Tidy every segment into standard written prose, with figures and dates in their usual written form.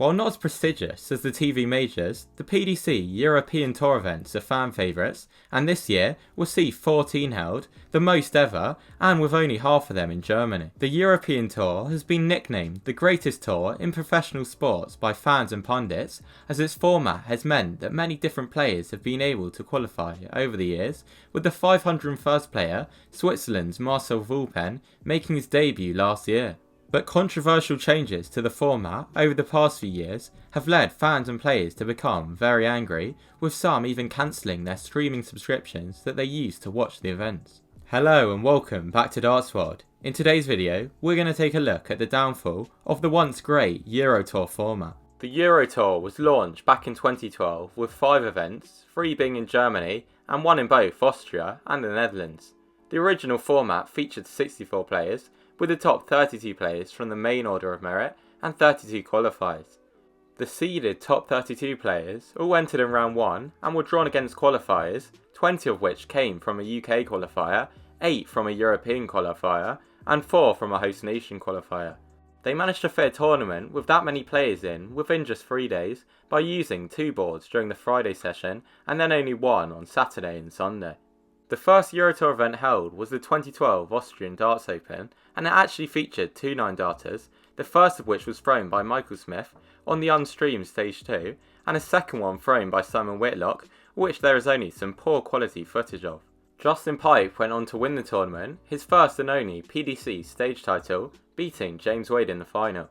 While not as prestigious as the TV majors, the PDC European Tour events are fan favourites, and this year will see 14 held, the most ever, and with only half of them in Germany. The European Tour has been nicknamed the greatest tour in professional sports by fans and pundits, as its format has meant that many different players have been able to qualify over the years, with the 501st player, Switzerland's Marcel Vulpen, making his debut last year. But controversial changes to the format over the past few years have led fans and players to become very angry, with some even cancelling their streaming subscriptions that they used to watch the events. Hello and welcome back to Darts World. In today's video, we're going to take a look at the downfall of the once great Euro Tour format. The Euro Tour was launched back in 2012 with 5 events, 3 being in Germany and 1 in both Austria and the Netherlands. The original format featured 64 players, with the top 32 players from the main order of merit and 32 qualifiers. The seeded top 32 players all entered in round 1 and were drawn against qualifiers, 20 of which came from a UK qualifier, 8 from a European qualifier, and 4 from a host nation qualifier. They managed a fair tournament with that many players in within just 3 days by using 2 boards during the Friday session and then only 1 on Saturday and Sunday. The first Euro Tour event held was the 2012 Austrian Darts Open, and it actually featured 2 9-darters, the first of which was thrown by Michael Smith on the unstreamed Stage 2, and a second one thrown by Simon Whitlock, which there is only some poor quality footage of. Justin Pipe went on to win the tournament, his first and only PDC stage title, beating James Wade in the final.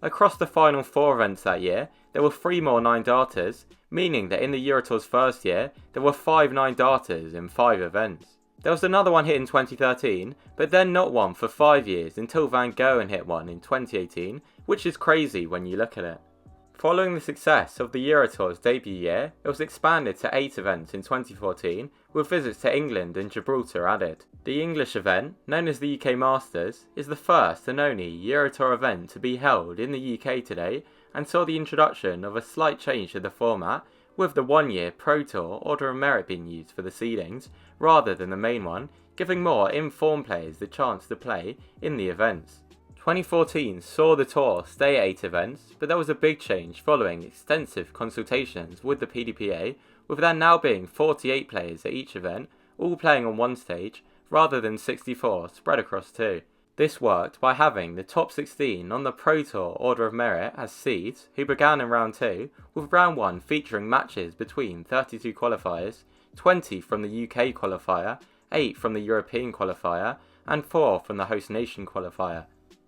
Across the final 4 events that year, there were 3 more 9-darters, meaning that in the Euro Tour's first year, there were 5 9-darters in 5 events. There was another one hit in 2013, but then not one for 5 years until Van Goen hit one in 2018, which is crazy when you look at it. Following the success of the Euro Tour's debut year, it was expanded to 8 events in 2014, with visits to England and Gibraltar added. The English event, known as the UK Masters, is the first and only Euro Tour event to be held in the UK today, and saw the introduction of a slight change to the format, with the 1-year Pro Tour Order of Merit being used for the seedings, rather than the main one, giving more informed players the chance to play in the events. 2014 saw the tour stay at 8 events, but there was a big change following extensive consultations with the PDPA, with there now being 48 players at each event, all playing on one stage, rather than 64 spread across 2. This worked by having the top 16 on the Pro Tour Order of Merit as seeds, who began in round 2, with round 1 featuring matches between 32 qualifiers, 20 from the UK qualifier, 8 from the European qualifier, and 4 from the host nation qualifier.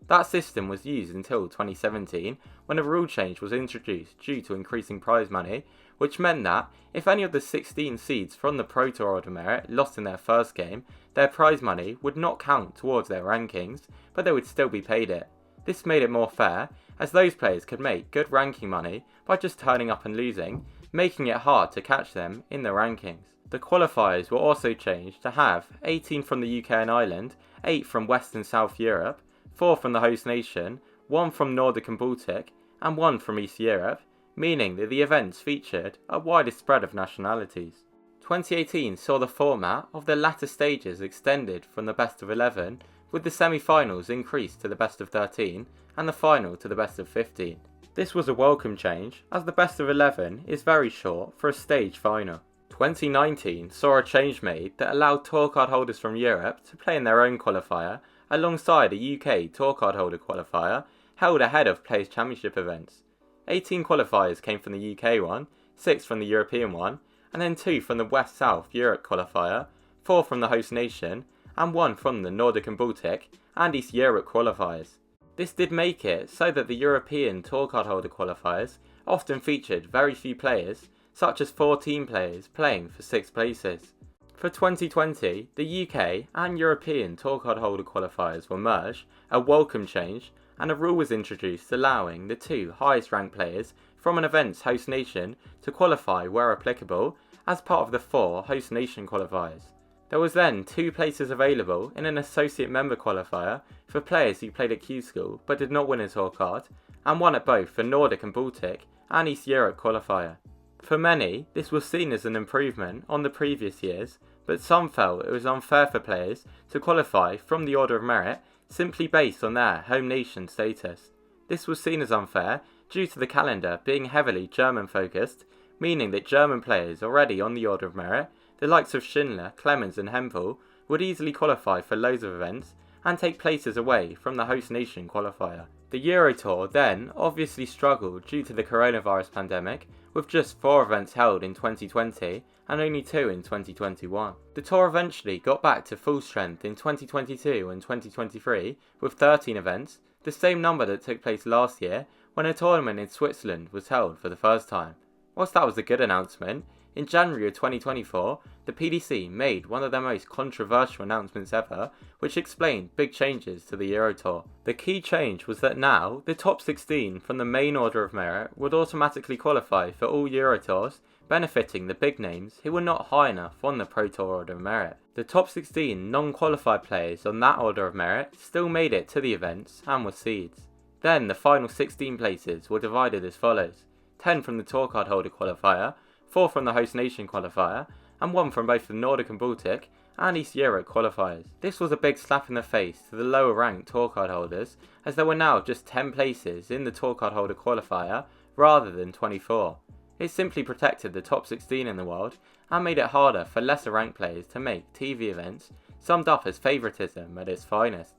That system was used until 2017, when a rule change was introduced due to increasing prize money, which meant that if any of the 16 seeds from the Pro Tour Order Merit lost in their first game, their prize money would not count towards their rankings, but they would still be paid it. This made it more fair, as those players could make good ranking money by just turning up and losing, making it hard to catch them in the rankings. The qualifiers were also changed to have 18 from the UK and Ireland, 8 from West and South Europe, 4 from the host nation, 1 from Nordic and Baltic, and 1 from East Europe, meaning that the events featured a wider spread of nationalities. 2018 saw the format of the latter stages extended from the best of 11, with the semi-finals increased to the best of 13 and the final to the best of 15. This was a welcome change, as the best of 11 is very short for a stage final. 2019 saw a change made that allowed tour card holders from Europe to play in their own qualifier, alongside a UK tour card holder qualifier held ahead of Players' Championship events. 18 qualifiers came from the UK one, 6 from the European one, and then 2 from the West-South Europe qualifier, 4 from the host nation, and 1 from the Nordic and Baltic and East Europe qualifiers. This did make it so that the European tour card holder qualifiers often featured very few players, such as 14 players playing for 6 places. For 2020, the UK and European tour card holder qualifiers were merged, a welcome change, and a rule was introduced allowing the 2 highest ranked players from an event's host nation to qualify where applicable as part of the 4 host nation qualifiers. There was then 2 places available in an associate member qualifier for players who played at Q School but did not win a tour card, and 1 at both the Nordic and Baltic and East Europe qualifier. For many, this was seen as an improvement on the previous years, but some felt it was unfair for players to qualify from the Order of Merit simply based on their home nation status. This was seen as unfair due to the calendar being heavily German focused, meaning that German players already on the order of merit, the likes of Schindler, Clemens and Hempel, would easily qualify for loads of events and take places away from the host nation qualifier. The Euro Tour then obviously struggled due to the coronavirus pandemic, with just 4 events held in 2020 and only 2 in 2021. The tour eventually got back to full strength in 2022 and 2023 with 13 events, the same number that took place last year when a tournament in Switzerland was held for the first time. Whilst that was a good announcement, in January of 2024, the PDC made one of their most controversial announcements ever, which explained big changes to the Euro Tour. The key change was that now, the top 16 from the main order of merit would automatically qualify for all Euro Tours, benefiting the big names who were not high enough on the Pro Tour order of merit. The top 16 non-qualified players on that order of merit still made it to the events and were seeds. Then the final 16 places were divided as follows: 10 from the tour card holder qualifier, 4 from the host nation qualifier, and 1 from both the Nordic and Baltic and East Europe qualifiers. This was a big slap in the face to the lower ranked tour card holders, as there were now just 10 places in the tour card holder qualifier rather than 24. It simply protected the top 16 in the world and made it harder for lesser ranked players to make TV events, summed up as favouritism at its finest.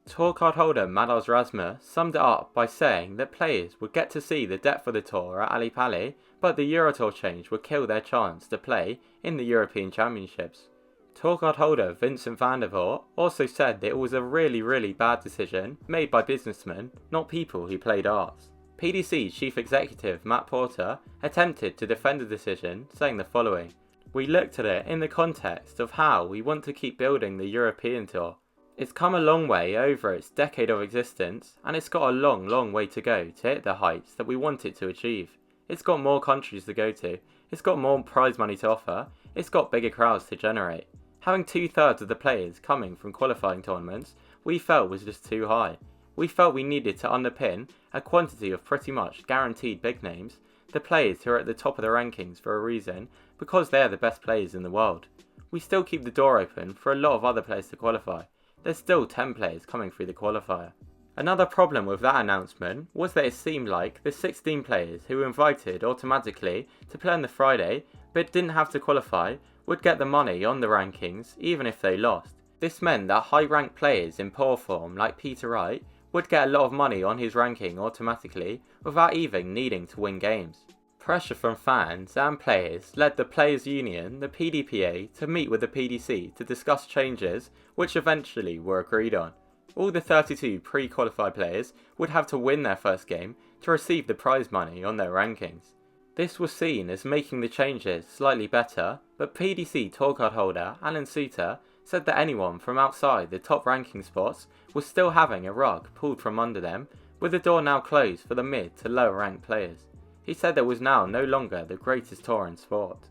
Tour card holder Madars Rasmus summed it up by saying that players would get to see the depth of the tour at Ali Pali, but the Eurotour change would kill their chance to play in the European Championships. Tour card holder Vincent van der Voort also said that it was a really bad decision made by businessmen, not people who played arts. PDC chief executive Matt Porter attempted to defend the decision, saying the following: "We looked at it in the context of how we want to keep building the European Tour. It's come a long way over its decade of existence, and it's got a long way to go to hit the heights that we want it to achieve. It's got more countries to go to, it's got more prize money to offer, it's got bigger crowds to generate. Having 2/3 of the players coming from qualifying tournaments, we felt was just too high. We felt we needed to underpin a quantity of pretty much guaranteed big names, the players who are at the top of the rankings for a reason, because they are the best players in the world. We still keep the door open for a lot of other players to qualify. There's still 10 players coming through the qualifier." Another problem with that announcement was that it seemed like the 16 players who were invited automatically to play on the Friday but didn't have to qualify would get the money on the rankings even if they lost. This meant that high ranked players in poor form like Peter Wright would get a lot of money on his ranking automatically without even needing to win games. Pressure from fans and players led the Players Union, the PDPA, to meet with the PDC to discuss changes which eventually were agreed on. All the 32 pre-qualified players would have to win their first game to receive the prize money on their rankings. This was seen as making the changes slightly better, but PDC tour card holder Alan Suter said that anyone from outside the top ranking spots was still having a rug pulled from under them, with the door now closed for the mid to lower ranked players. He said there was now no longer the greatest tour in sport.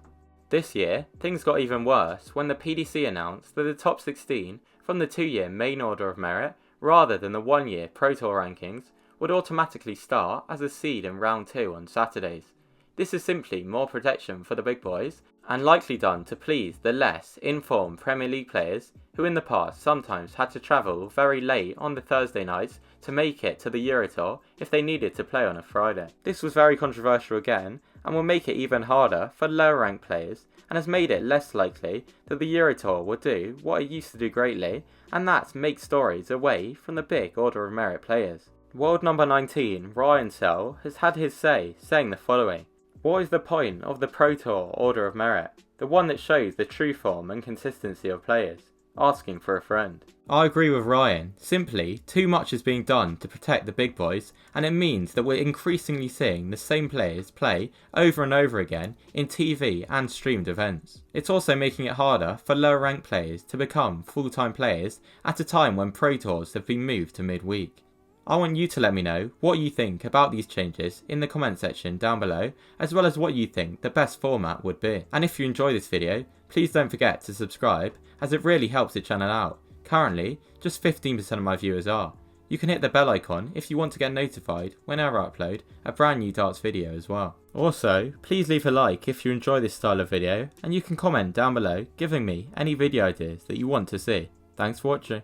This year, things got even worse when the PDC announced that the top 16 from the 2-year main order of merit, rather than the 1-year Pro Tour rankings, would automatically start as a seed in round 2 on Saturdays. This is simply more protection for the big boys, and likely done to please the less informed Premier League players who in the past sometimes had to travel very late on the Thursday nights to make it to the Euro Tour if they needed to play on a Friday. This was very controversial again, and will make it even harder for lower ranked players, and has made it less likely that the Euro Tour will do what it used to do greatly, and that's make stories away from the big order of merit players. World number 19 Ryan Sell has had his say, saying the following: "What is the point of the Pro Tour order of merit? The one that shows the true form and consistency of players. Asking for a friend." I agree with Ryan. Simply, too much is being done to protect the big boys, and it means that we're increasingly seeing the same players play over and over again in TV and streamed events. It's also making it harder for lower ranked players to become full-time players at a time when Pro Tours have been moved to midweek. I want you to let me know what you think about these changes in the comment section down below, as well as what you think the best format would be. And if you enjoy this video, please don't forget to subscribe, as it really helps the channel out. Currently, just 15% of my viewers are. You can hit the bell icon if you want to get notified whenever I upload a brand new darts video as well. Also, please leave a like if you enjoy this style of video, and you can comment down below giving me any video ideas that you want to see. Thanks for watching.